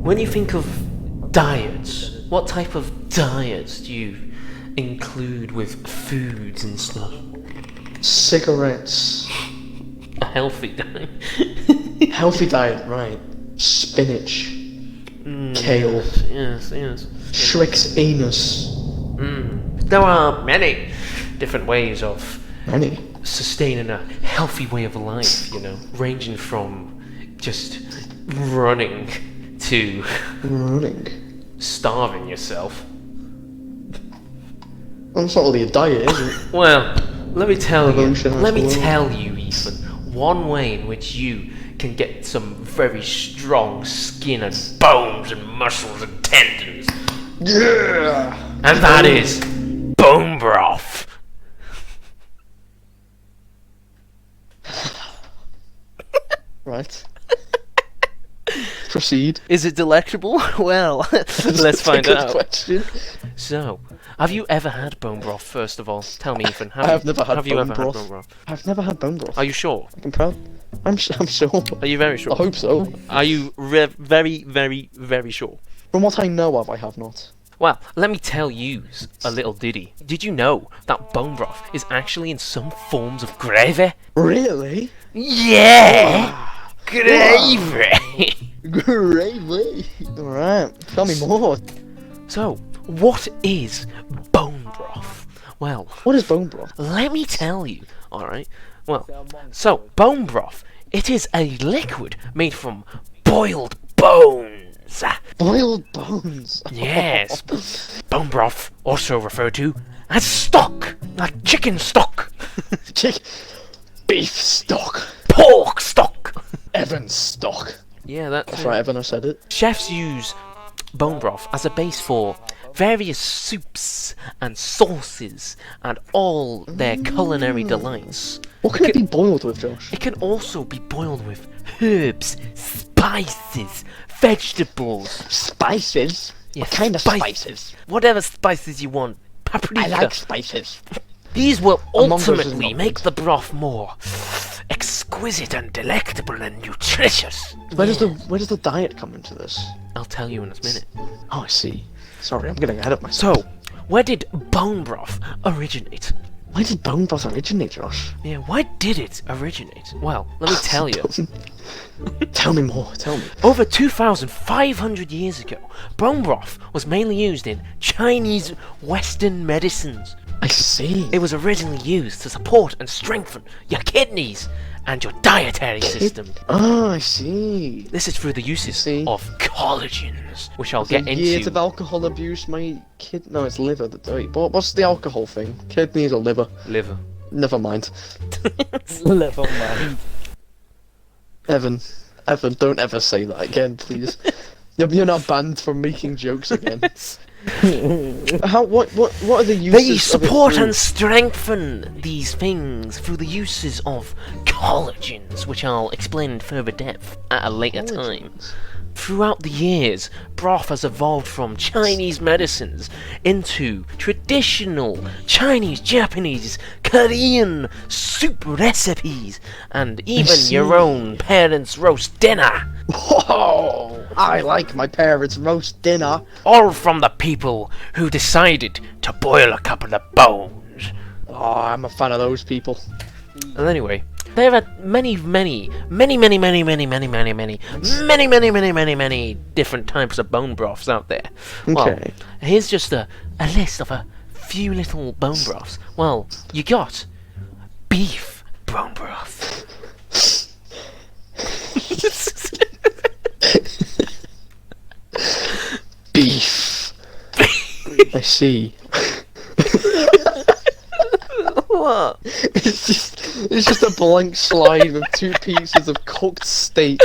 When you think of diets, what type of diets do you include with foods and stuff? Cigarettes. A healthy diet. Healthy diet, right. Spinach. Kale. Yes. Shrek's anus. There are many different ways of Many. sustaining a healthy way of life, you know, ranging from just running to Running. starving yourself. Well, it's not really a diet, is it? Well, let me tell Revolutionise you, Ethan, one way in which you can get some very strong skin and bones and muscles and tendons, Yeah! and that is bone broth. Right. Proceed. Is it delectable? Well, let's find Good out. question. So, have you ever had bone broth, first of all? Tell me, Ethan. I have never had have you bone ever broth. had bone broth? I've never had bone broth. Are you sure? I'm proud. I'm sure. Are you very sure? I hope so. Are you very, very, very sure? From what I know of, I have not. Well, let me tell you a little ditty. Did you know that bone broth is actually in some forms of gravy? Really? Yeah! Gravy! Gravy. Alright, tell me more. So, what is bone broth? Well, What is bone broth? let me tell you, alright? Well, so, bone broth, it is a liquid made from boiled bones. Boiled bones. Yes. Bone broth, also referred to as stock, like chicken stock, Chick. Beef stock. pork stock. Evan stock. Yeah, that's That's it. right, Evan, I said it. Chefs use bone broth as a base for various soups and sauces and all their culinary delights. What can it be boiled with, Josh? It can also be boiled with herbs, spices, vegetables. Spices? Yeah, What kind of spices? Whatever spices you want. Paprika. I like spices. These will Among Us is ultimately not make good. the broth more exquisite and delectable and nutritious. Where does the diet come into this? I'll tell you in a minute. Oh, I see. Sorry, I'm getting ahead of myself. So, where did bone broth originate? Why did bone broth originate, Josh? Yeah, why did it originate? Well, let me tell you. Tell me more. Tell me. Over 2,500 years ago, bone broth was mainly used in Chinese Western medicines. I see. It was originally used to support and strengthen your kidneys and your dietary system. Oh, I see. This is through the uses See? of collagens, which I'll get Years of into. alcohol abuse, my kid. No, it's liver. Wait, what's the alcohol thing? Kidneys or liver? Liver. Never mind. Liver, man. Evan, don't ever say that again, please. You're not banned from making jokes again. What are the uses? They of it support through- and strengthen these things through the uses of collagens, which I'll explain in further depth at a later time. Throughout the years, broth has evolved from Chinese medicines into traditional Chinese, Japanese, Korean soup recipes, and even your see. own parents' roast dinner. Whoa! I like my parents' roast dinner. All from the people who decided to boil a couple of bones. Oh, I'm a fan of those people. Well, anyway, there are many different types of bone broths out there. Well, Okay. here's just a list of a few little bone broths. Well, you got beef bone broth. Beef. I see. What? It's just a blank slide with two pieces of cooked steak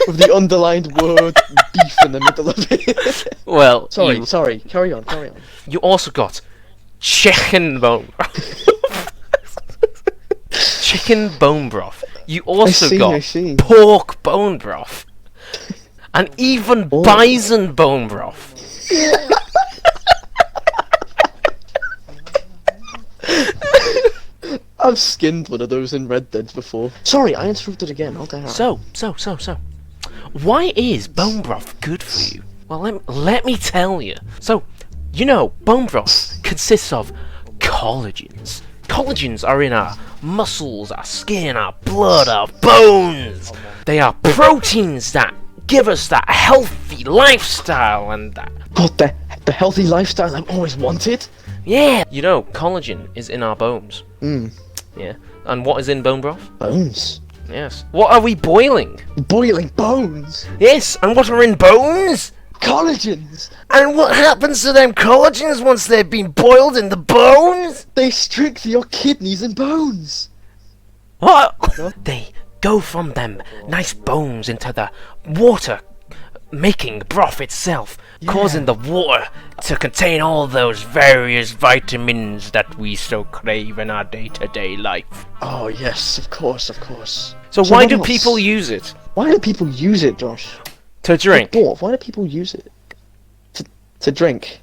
with the underlined word beef in the middle of it. Well, Sorry. Carry on. you also got chicken bone broth. Chicken bone broth. You also I got see. pork bone broth. And even bison bone broth. I've skinned one of those in Red Dead before. Sorry, I interrupted again. How dare I? So. why is bone broth good for you? Well, let me tell you. So, you know, bone broth consists of collagens. Collagens are in our muscles, our skin, our blood, our bones. They are proteins that give us that healthy lifestyle and that. What, the healthy lifestyle I've always wanted? Yeah. You know, collagen is in our bones. Mmm. Yeah. And what is in bone broth? Bones. Yes. What are we boiling? Boiling bones. Yes. And what are in bones? Collagens. And what happens to them collagens once they've been boiled in the bones? They strengthen your kidneys and bones. What? They go from them nice bones into the water, making broth itself, causing the water to contain all those various vitamins that we so crave in our day-to-day life. Oh yes, of course, of course. So why what do else? people use it? Why do people use it, Josh? To drink. Dwarf, why do people use it? To drink?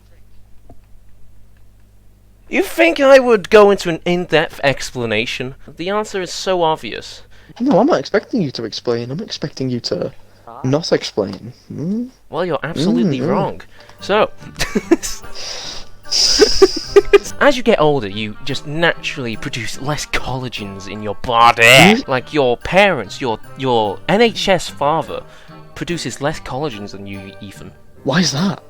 You think I would go into an in-depth explanation? The answer is so obvious. No, I'm not expecting you to explain. I'm expecting you to not explain. Hmm? Well, you're absolutely wrong. So, as you get older, you just naturally produce less collagens in your body. Like your parents, your NHS father produces less collagens than you, Ethan. Why is that?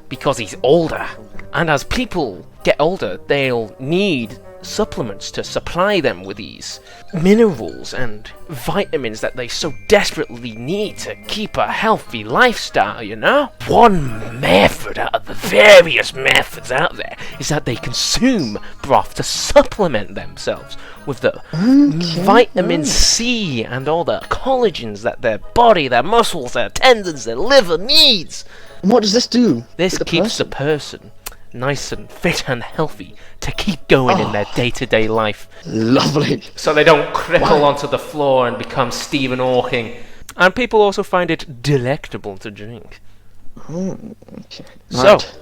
Because he's older. And as people get older, they'll need supplements to supply them with these minerals and vitamins that they so desperately need to keep a healthy lifestyle, you know? One method out of the various methods out there is that they consume broth to supplement themselves with the vitamin C and all the collagens that their body, their muscles, their tendons, their liver needs. And what does this do? This to the keeps the person nice and fit and healthy to keep going in their day-to-day life. Lovely. So they don't cripple onto the floor and become Stephen Hawking. And people also find it delectable to drink. Oh, okay. So, Right.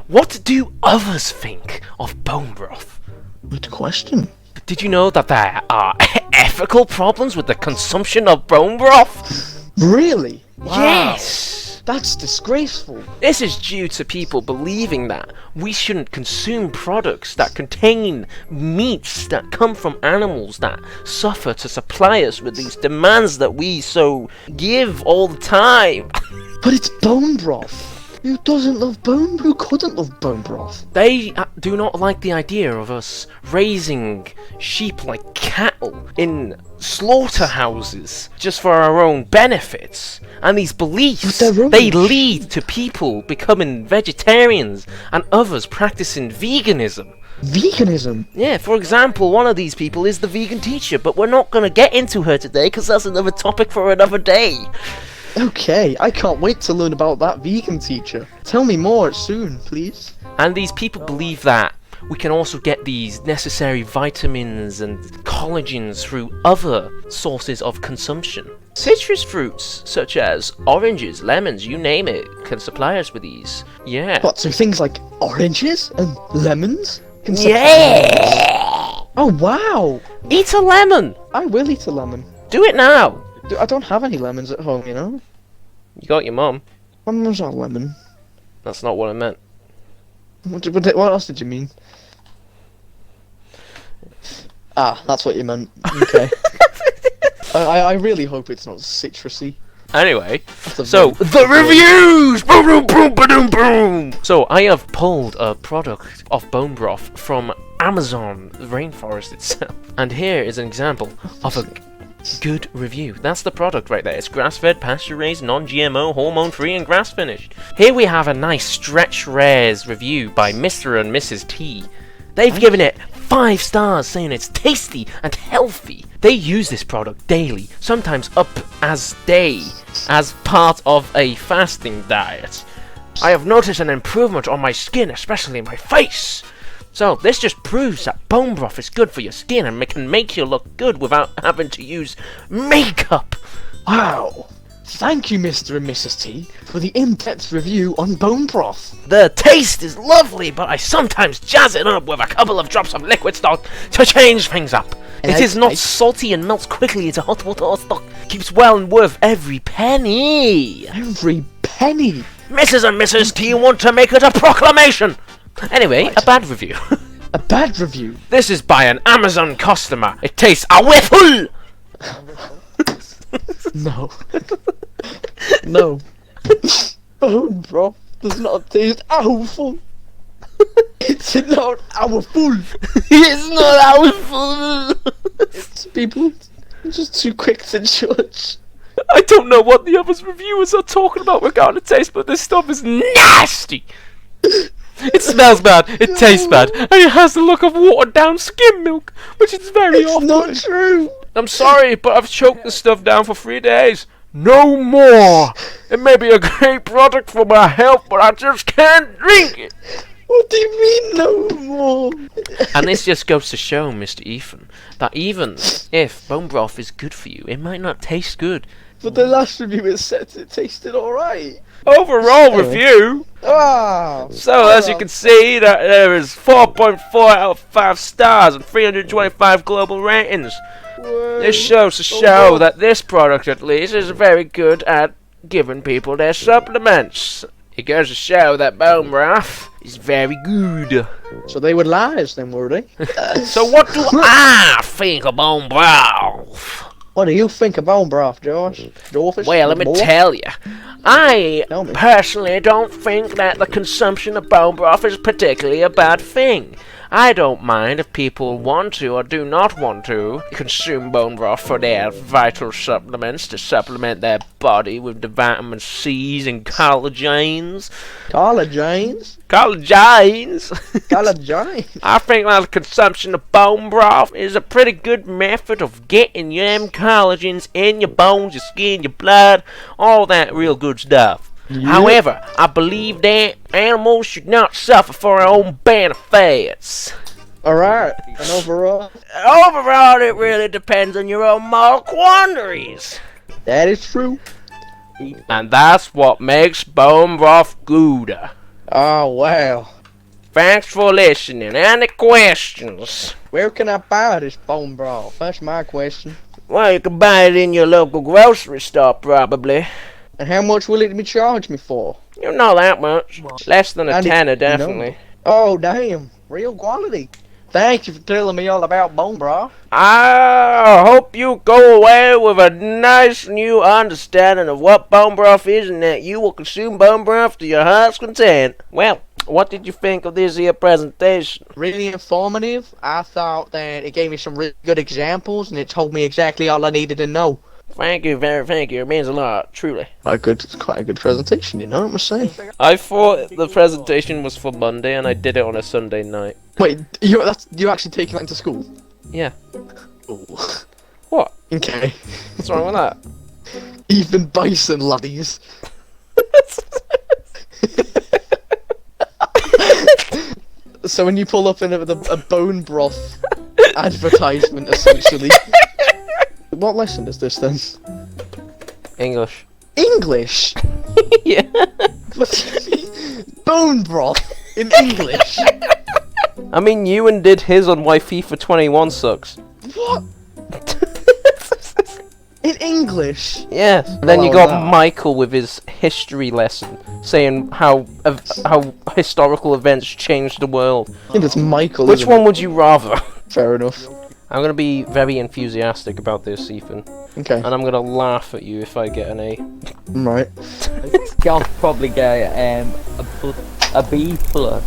what do others think of bone broth? Good question. Did you know that there are ethical problems with the consumption of bone broth? Really? Wow. Yes! That's disgraceful. This is due to people believing that we shouldn't consume products that contain meats that come from animals that suffer to supply us with these demands that we so give all the time. But it's bone broth. Who doesn't love bone? Who couldn't love bone broth? They do not like the idea of us raising sheep like cattle in slaughterhouses just for our own benefits. And these beliefs, they lead to people becoming vegetarians and others practicing veganism. Veganism? Yeah, for example, one of these people is the vegan teacher, but we're not going to get into her today because that's another topic for another day. Okay, I can't wait to learn about that vegan teacher. Tell me more soon, please. And these people believe that we can also get these necessary vitamins and collagens through other sources of consumption. Citrus fruits, such as oranges, lemons, you name it, can supply us with these. Yeah. What, so things like oranges and lemons? Can Yeah! Oh, wow! Eat a lemon! I will eat a lemon. Do it now! I don't have any lemons at home, you know? You got your mum. My mum's not a lemon. That's not what I meant. What else did you mean? Ah, that's what you meant. Okay. I really hope it's not citrusy. Anyway, a so very- the reviews! Boom, boom, boom, boom, boom. So I have pulled a product of bone broth from Amazon rainforest itself, and here is an example of a good review. That's the product right there. It's grass-fed, pasture-raised, non-GMO, hormone-free, and grass-finished. Here we have a nice Stretch Rares review by Mr. and Mrs. T. They've given it 5 stars, saying it's tasty and healthy. They use this product daily, sometimes up as part of a fasting diet. I have noticed an improvement on my skin, especially my face. So this just proves that bone broth is good for your skin and can make you look good without having to use makeup. Wow! Thank you, Mr. and Mrs. T, for the in-depth review on bone broth. The taste is lovely, but I sometimes jazz it up with a couple of drops of liquid stock to change things up. It is not salty and melts quickly into hot water or stock. Keeps well and worth every penny. Every penny. Mrs. and Mrs. T want to make it a proclamation. Anyway, a bad review. A bad review? This is by an Amazon customer. It tastes awful. No. No. Bone broth does not taste awful. It's not awful. It's not awful. It's people just too quick to judge. I don't know what the other reviewers are talking about regarding the taste, but this stuff is nasty. It smells bad, it tastes bad, and it has the look of watered down skim milk, which is very It's often. not true. I'm sorry, but I've choked this stuff down for 3 days. No more. It may be a great product for my health, but I just can't drink it. What do you mean no more? And this just goes to show, Mr. Ethan, that even if bone broth is good for you, it might not taste good. But the last review it said it tasted alright. Overall review. Ah. So as you can see, that there is 4.4 out of 5 stars and 325 global ratings. This shows to show that this product, at least, is very good at giving people their supplements. It goes to show that bone broth is very good. So they were liars then, were they? So what do I think of bone broth? What do you think of bone broth, Josh? Jorfs? Well, let me More? tell you, I Tell me. personally don't think that the consumption of bone broth is particularly a bad thing. I don't mind if people want to or do not want to consume bone broth for their vital supplements to supplement their body with the vitamin C's and collagens. Collagens? Collagens! Collagens? I think that the consumption of bone broth is a pretty good method of getting them collagens in your bones, your skin, your blood, all that real good stuff. Yep. However, I believe that animals should not suffer for their own benefits. Alright, and overall? Overall, it really depends on your own moral quandaries. That is true. And that's what makes bone broth good. Oh, wow. Thanks for listening. Any questions? Where can I buy this bone broth? That's my question. Well, you can buy it in your local grocery store, probably. And how much will it be charged me for? You know that much. Less than a And tenner, you know. definitely. Oh, damn. Real quality. Thank you for telling me all about bone broth. I hope you go away with a nice new understanding of what bone broth is and that you will consume bone broth to your heart's content. Well, what did you think of this here presentation? Really informative. I thought that it gave me some really good examples and it told me exactly all I needed to know. Thank you, thank you. It means a lot, truly. Quite a good presentation, you know what I'm saying? I thought the presentation was for Monday and I did it on a Sunday night. Wait, you actually taking that into school? Yeah. Oh. What? Okay. What's wrong with that? Even bison, laddies. So when you pull up in a bone broth advertisement, essentially. What lesson is this then? English. English? Yeah. What do you mean? Bone broth in English? I mean, Ewan did his on why FIFA 21 sucks. What? In English? Yes. And then you Well, got no. Michael with his history lesson, saying how historical events changed the world. I think it's Michael. Which isn't one would you rather? it? Fair enough. I'm gonna be very enthusiastic about this, Ethan, Okay. and I'm gonna laugh at you if I get an A. Right. I'll probably go a B plus.